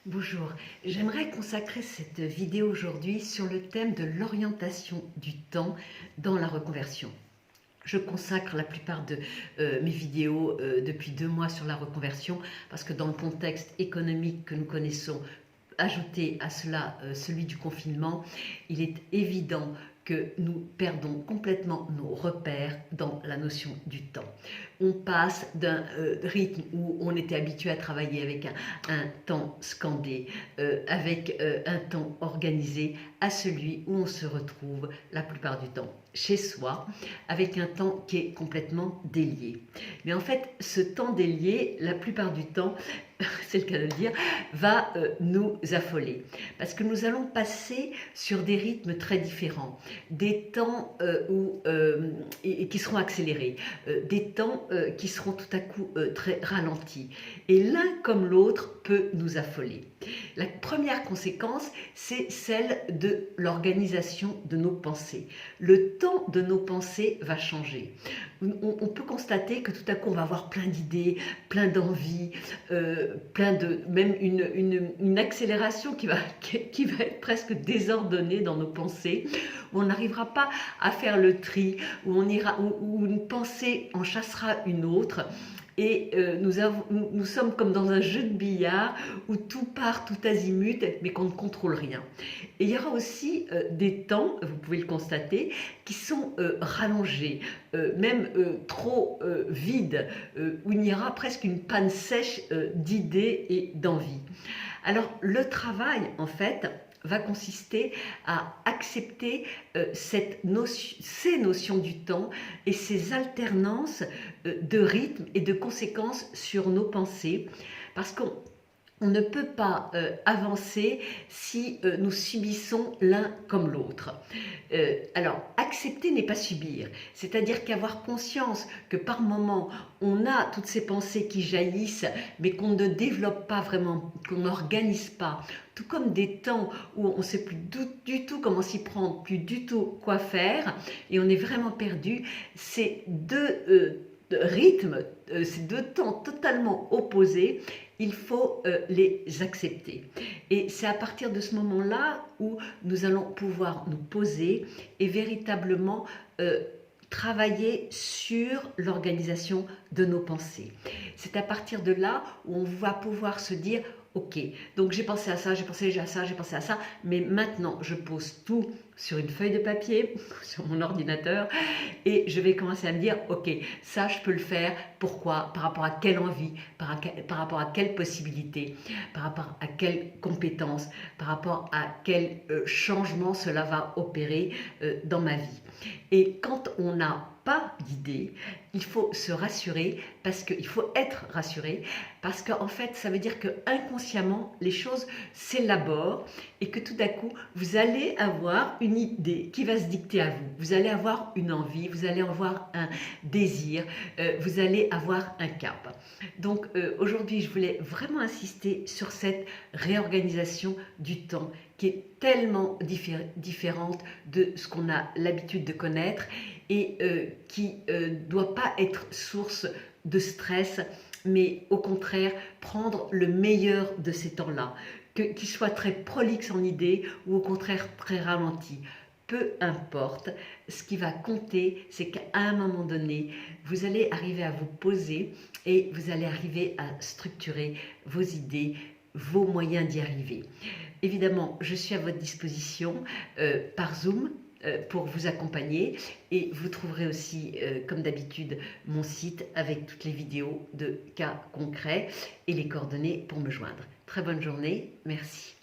Bonjour, j'aimerais consacrer cette vidéo aujourd'hui sur le thème de l'orientation du temps dans la reconversion. Je consacre la plupart de mes vidéos depuis 2 mois sur la reconversion parce que dans le contexte économique que nous connaissons, ajouté à cela celui du confinement, il est évident que nous perdons complètement nos repères dans la notion du temps. On passe d'un rythme où on était habitué à travailler avec un temps scandé, avec un temps organisé, à celui où on se retrouve la plupart du temps chez soi, avec un temps qui est complètement délié. Mais en fait, ce temps délié, la plupart du temps, c'est le cas de le dire, va nous affoler. Parce que nous allons passer sur des rythmes très différents, des temps qui seront accélérés, des temps qui seront tout à coup très ralentis. Et l'un comme l'autre peut nous affoler. La première conséquence, c'est celle de l'organisation de nos pensées. Le temps de nos pensées va changer. On peut constater que tout à coup, on va avoir plein d'idées, plein d'envies, même une accélération qui va être presque désordonnée dans nos pensées, où on n'arrivera pas à faire le tri, où une pensée en chassera une autre. Et nous sommes comme dans un jeu de billard où tout part tout azimut, mais qu'on ne contrôle rien. Et il y aura aussi des temps, vous pouvez le constater, qui sont rallongés, même trop vides, où il y aura presque une panne sèche d'idées et d'envie. Alors le travail, en fait, va consister à accepter ces notions du temps et ces alternances de rythme et de conséquences sur nos pensées, parce qu'on ne peut pas avancer si nous subissons l'un comme l'autre. Alors, accepter n'est pas subir, c'est-à-dire qu'avoir conscience que par moment, on a toutes ces pensées qui jaillissent, mais qu'on ne développe pas vraiment, qu'on n'organise pas, tout comme des temps où on ne sait plus du tout comment s'y prendre, plus du tout quoi faire, et on est vraiment perdu. Ces deux rythmes, ces deux temps totalement opposés, il faut les accepter. Et c'est à partir de ce moment-là où nous allons pouvoir nous poser et véritablement travailler sur l'organisation de nos pensées. C'est à partir de là où on va pouvoir se dire ok, donc j'ai pensé à ça, j'ai pensé à ça, j'ai pensé à ça, mais maintenant je pose tout sur une feuille de papier, sur mon ordinateur, et je vais commencer à me dire ok, ça je peux le faire, pourquoi, par rapport à quelle envie, par rapport à quelle possibilité, par rapport à quelle compétence, par rapport à quel changement cela va opérer dans ma vie. Et quand on n'a pas d'idée, il faut se rassurer, parce qu'il faut être rassuré, parce qu'en fait, ça veut dire que inconsciemment, les choses s'élaborent et que tout d'un coup, vous allez avoir une idée qui va se dicter à vous. Vous allez avoir une envie, vous allez avoir un désir, vous allez avoir un cap. Donc aujourd'hui, je voulais vraiment insister sur cette réorganisation du temps qui est tellement différente de ce qu'on a l'habitude de connaître et qui ne doit pas être source de stress, mais au contraire prendre le meilleur de ces temps-là, qu'il soit très prolixe en idées ou au contraire très ralenti. Peu importe, ce qui va compter, c'est qu'à un moment donné, vous allez arriver à vous poser et vous allez arriver à structurer vos idées, vos moyens d'y arriver. Évidemment, je suis à votre disposition par Zoom pour vous accompagner, et vous trouverez aussi, comme d'habitude, mon site avec toutes les vidéos de cas concrets et les coordonnées pour me joindre. Très bonne journée, merci.